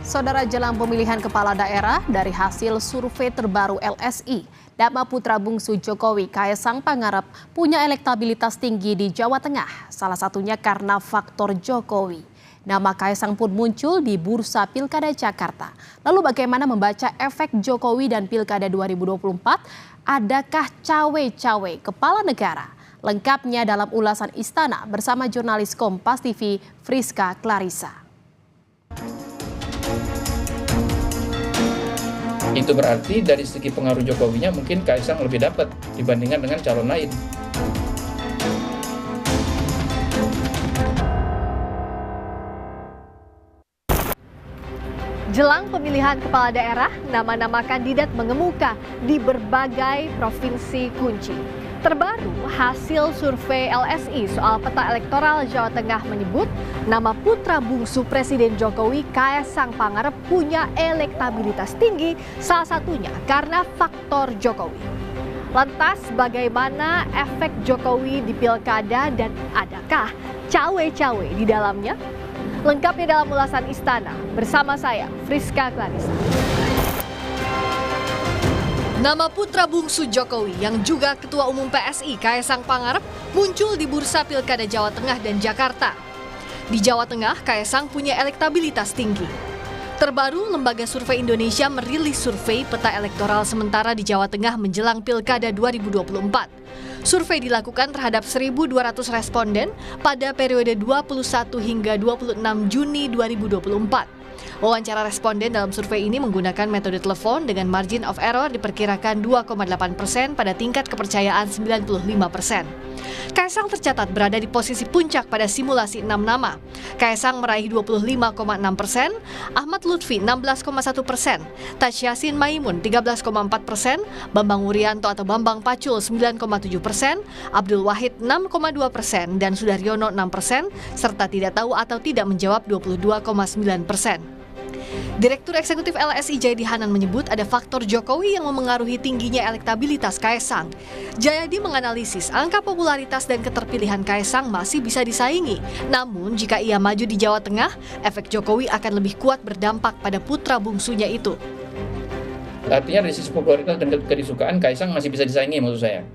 Saudara, jelang pemilihan kepala daerah dari hasil survei terbaru LSI, nama putra bungsu Jokowi, Kaesang Pangarep, punya elektabilitas tinggi di Jawa Tengah. Salah satunya karena faktor Jokowi. Nama Kaesang pun muncul di bursa Pilkada Jakarta. Lalu bagaimana membaca efek Jokowi dan Pilkada 2024? Adakah cawe-cawe kepala negara? Lengkapnya dalam ulasan Istana bersama jurnalis Kompas TV Friska Clarissa. Itu berarti dari segi pengaruh Jokowinya mungkin Kaesang lebih dapat dibandingkan dengan calon lain. Jelang pemilihan kepala daerah, nama-nama kandidat mengemuka di berbagai provinsi kunci. Terbaru, hasil survei LSI soal peta elektoral Jawa Tengah menyebut nama putra bungsu Presiden Jokowi, Kaesang Pangarep, punya elektabilitas tinggi, salah satunya karena faktor Jokowi. Lantas, bagaimana efek Jokowi di pilkada dan adakah cawe-cawe di dalamnya? Lengkapnya dalam ulasan Istana bersama saya, Friska Clarissa. Nama putra bungsu Jokowi yang juga Ketua Umum PSI Kaesang Pangarep muncul di bursa Pilkada Jawa Tengah dan Jakarta. Di Jawa Tengah, Kaesang punya elektabilitas tinggi. Terbaru, Lembaga Survei Indonesia merilis survei peta elektoral sementara di Jawa Tengah menjelang Pilkada 2024. Survei dilakukan terhadap 1.200 responden pada periode 21 hingga 26 Juni 2024. Wawancara responden dalam survei ini menggunakan metode telepon dengan margin of error diperkirakan 2,8% pada tingkat kepercayaan 95%. Kaesang tercatat berada di posisi puncak pada simulasi 6 nama. Kaesang meraih 25,6%, Ahmad Lutfi 16,1%, Taj Yassin Maimun 13,4%, Bambang Wuryanto atau Bambang Pacul 9,7%, Abdul Wahid 6,2%, dan Sudaryono 6%, serta tidak tahu atau tidak menjawab 22,9%. Direktur Eksekutif LSI Jayadi Hanan menyebut ada faktor Jokowi yang memengaruhi tingginya elektabilitas Kaesang. Jayadi menganalisis angka popularitas dan keterpilihan Kaesang masih bisa disaingi. Namun jika ia maju di Jawa Tengah, efek Jokowi akan lebih kuat berdampak pada putra bungsunya itu. Artinya dari sisi popularitas dan kedisukaan Kaesang masih bisa disaingi maksud saya.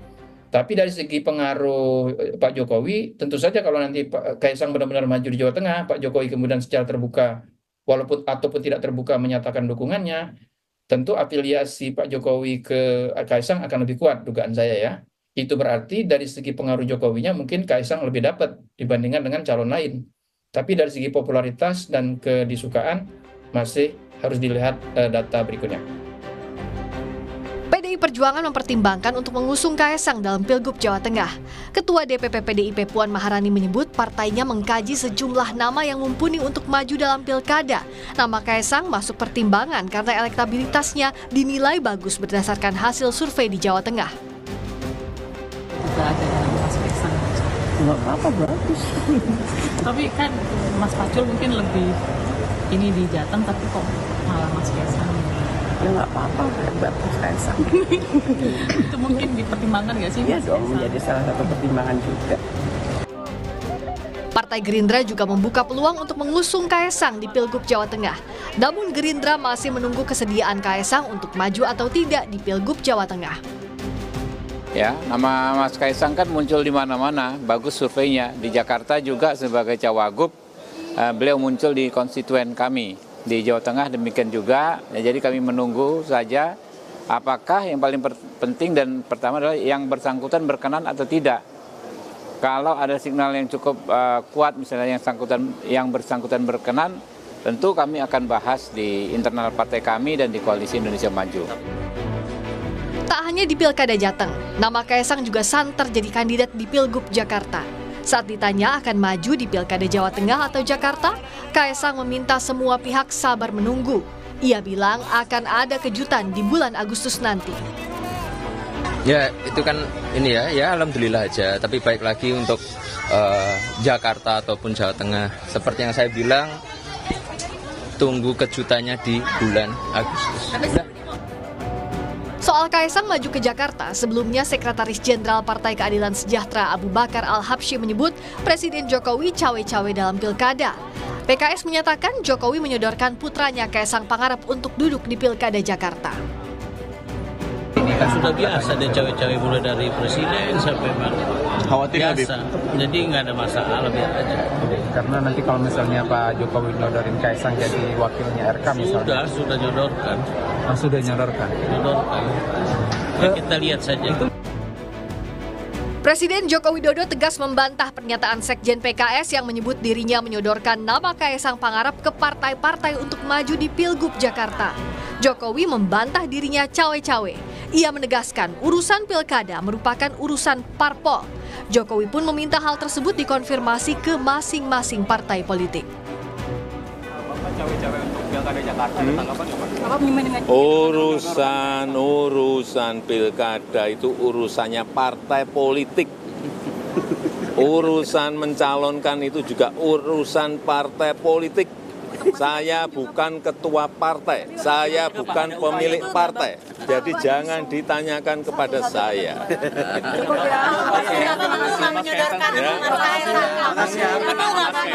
Tapi dari segi pengaruh Pak Jokowi, tentu saja kalau nanti Kaesang benar-benar maju di Jawa Tengah, Pak Jokowi kemudian secara terbuka walaupun ataupun tidak terbuka menyatakan dukungannya, tentu afiliasi Pak Jokowi ke Kaesang akan lebih kuat, dugaan saya ya. Itu berarti dari segi pengaruh Jokowinya mungkin Kaesang lebih dapat dibandingkan dengan calon lain. Tapi dari segi popularitas dan kedisukaan masih harus dilihat data berikutnya. PDI Perjuangan mempertimbangkan untuk mengusung Kaesang dalam Pilgub Jawa Tengah. Ketua DPP PDIP Puan Maharani menyebut partainya mengkaji sejumlah nama yang mumpuni untuk maju dalam pilkada. Nama Kaesang masuk pertimbangan karena elektabilitasnya dinilai bagus berdasarkan hasil survei di Jawa Tengah. Juga ada Mas Kaesang. Nggak apa-apa, bagus. Tapi kan Mas Pacul mungkin lebih ini di Jateng, tapi kok malah Mas Kaesang. Ya nggak apa-apa, buat Mas Kaesang. Itu mungkin dipertimbangkan nggak sih? Iya dong, menjadi salah satu pertimbangan juga. Partai Gerindra juga membuka peluang untuk mengusung Kaesang di Pilgub Jawa Tengah. Namun Gerindra masih menunggu kesediaan Kaesang untuk maju atau tidak di Pilgub Jawa Tengah. Ya, nama Mas Kaesang kan muncul di mana-mana, bagus surveinya. Di Jakarta juga sebagai cawagup, beliau muncul di konstituen kami. Di Jawa Tengah demikian juga, ya, jadi kami menunggu saja apakah yang paling penting dan pertama adalah yang bersangkutan berkenan atau tidak. Kalau ada signal yang cukup kuat, misalnya yang bersangkutan berkenan, tentu kami akan bahas di internal partai kami dan di Koalisi Indonesia Maju. Tak hanya di Pilkada Jateng, nama Kaesang juga santer jadi kandidat di Pilgub Jakarta. Saat ditanya akan maju di Pilkada Jawa Tengah atau Jakarta, Kaesang meminta semua pihak sabar menunggu. Ia bilang akan ada kejutan di bulan Agustus nanti. Ya itu kan ini ya alhamdulillah aja. Tapi baik lagi untuk Jakarta ataupun Jawa Tengah. Seperti yang saya bilang, tunggu kejutannya di bulan Agustus. Soal Kaesang maju ke Jakarta, sebelumnya Sekretaris Jenderal Partai Keadilan Sejahtera Abu Bakar Al-Habsyi menyebut Presiden Jokowi cawe-cawe dalam pilkada. PKS menyatakan Jokowi menyodorkan putranya Kaisang Pangarep untuk duduk di Pilkada Jakarta. Ini kan sudah biasa deh cawe-cawe mulai dari presiden sampai mana. Khawatir biasa. Jadi nggak ada masalah, biar aja. Karena nanti kalau misalnya Pak Jokowi nyodorin Kaisang jadi wakilnya RK misalnya. Sudah nyodorkan. Sudah nyodorkan. Ya, kita lihat saja. Presiden Joko Widodo tegas membantah pernyataan Sekjen PKS yang menyebut dirinya menyodorkan nama Kaisang Pangarep ke partai-partai untuk maju di Pilgub Jakarta. Jokowi membantah dirinya cawe-cawe. Ia menegaskan urusan pilkada merupakan urusan parpol. Jokowi pun meminta hal tersebut dikonfirmasi ke masing-masing partai politik. Urusan pilkada itu urusannya partai politik. Urusan mencalonkan itu juga urusan partai politik. Saya bukan ketua partai, saya bukan pemilik partai. Jadi jangan ditanyakan kepada saya.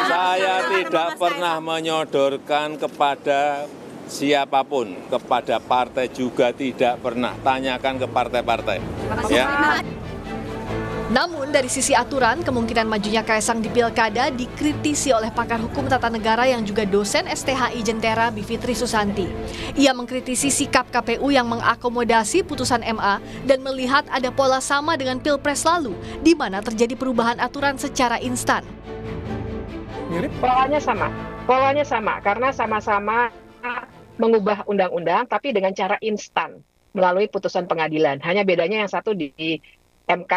Saya tidak pernah menyodorkan kepada siapapun, kepada partai juga tidak pernah. Tanyakan ke partai-partai. Ya. Namun dari sisi aturan, kemungkinan majunya Kaisang di Pilkada dikritisi oleh pakar hukum tata negara yang juga dosen STHI Jentera Bivitri Susanti. Ia mengkritisi sikap KPU yang mengakomodasi putusan MA dan melihat ada pola sama dengan Pilpres lalu, di mana terjadi perubahan aturan secara instan. Polanya sama karena sama-sama mengubah undang-undang tapi dengan cara instan melalui putusan pengadilan. Hanya bedanya yang satu di MK,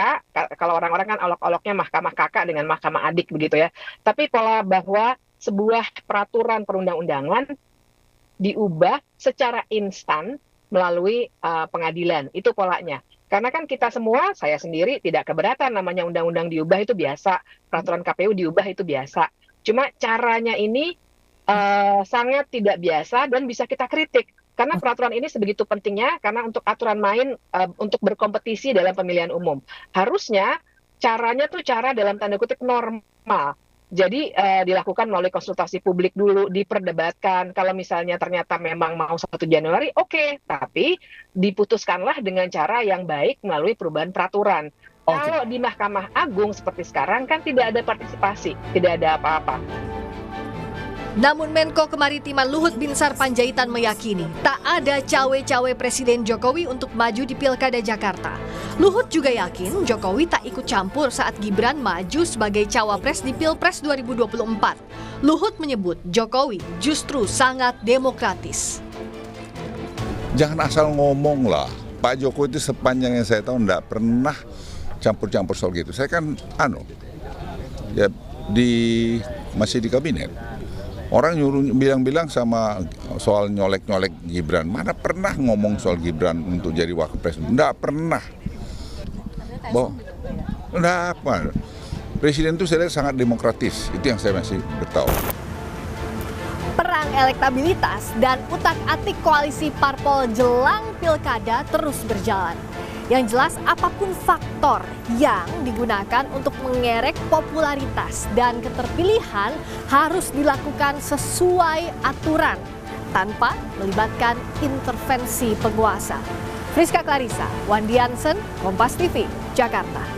kalau orang-orang kan olok-oloknya mahkamah kakak dengan mahkamah adik begitu ya. Tapi pola bahwa sebuah peraturan perundang-undangan diubah secara instan melalui pengadilan, itu polanya. Karena kan kita semua, saya sendiri tidak keberatan namanya undang-undang diubah itu biasa, peraturan KPU diubah itu biasa. Cuma caranya ini sangat tidak biasa dan bisa kita kritik. Karena peraturan ini sebegitu pentingnya, karena untuk aturan main untuk berkompetisi dalam pemilihan umum. Harusnya caranya tuh cara dalam tanda kutip normal. Jadi dilakukan melalui konsultasi publik dulu, diperdebatkan. Kalau misalnya ternyata memang mau 1 Januari, oke. Tapi diputuskanlah dengan cara yang baik melalui perubahan peraturan. Kalau di Mahkamah Agung seperti sekarang kan tidak ada partisipasi, tidak ada apa-apa. Namun Menko Kemaritiman Luhut Binsar Panjaitan meyakini tak ada cawe-cawe Presiden Jokowi untuk maju di Pilkada Jakarta. Luhut juga yakin Jokowi tak ikut campur saat Gibran maju sebagai cawapres di Pilpres 2024. Luhut menyebut Jokowi justru sangat demokratis. Jangan asal ngomong lah. Pak Jokowi itu sepanjang yang saya tahu tidak pernah campur-campur soal gitu. Saya kan masih di kabinet. Orang nyuruh bilang-bilang sama soal nyolek-nyolek Gibran. Mana pernah ngomong soal Gibran untuk jadi wakil presiden? Nggak pernah. Nggak apa. Presiden itu saya lihat sangat demokratis. Itu yang saya masih bertahu. Perang elektabilitas dan utak-atik koalisi parpol jelang pilkada terus berjalan. Yang jelas apapun faktor yang digunakan untuk mengerek popularitas dan keterpilihan harus dilakukan sesuai aturan tanpa melibatkan intervensi penguasa. Friska Clarissa, Wandi Hansen, Kompas TV, Jakarta.